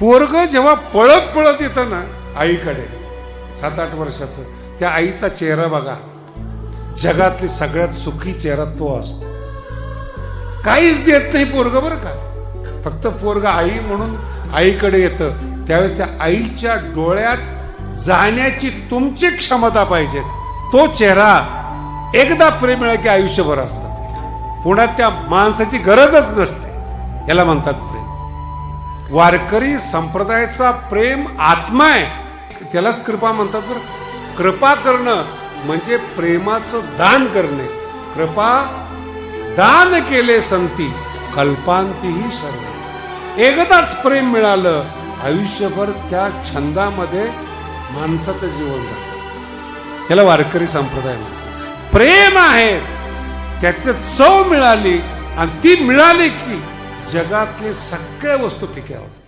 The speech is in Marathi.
पोरग जेव्हा पळत पळत येतं ना आईकडे 7-8 वर्षाचं, त्या आईचा चेहरा बघा, जगातली सगळ्यात सुखी चेहरा तो असतो. काहीच देत नाही पोरग बरं का, फक्त पोरग आई म्हणून आईकडे येतं. त्यावेळेस त्या आईच्या डोळ्यात जाण्याची तुमची क्षमता पाहिजे. तो चेहरा एकदा प्रेम मिळालं की आयुष्यभर असतं. पुन्हा त्या माणसाची गरजच नसते. याला म्हणतात प्रेम. वारकरी संप्रदायाचा प्रेम आत्मा आहे, त्यालाच कृपा म्हणतात बरं. कृपा करणं म्हणजे प्रेमाचं दान करणे. कृपा दान केले संती कल्पांतीही शरण. एकदाच प्रेम मिळालं, आयुष्यभर त्या छंदामध्ये माणसाचं जीवन जातं. याला वारकरी संप्रदाय म्हणतात. प्रेम आहे, त्याचं चव मिळाली आणि ती मिळाली की जगातले सगळ्या वस्तू फिक्या होतात.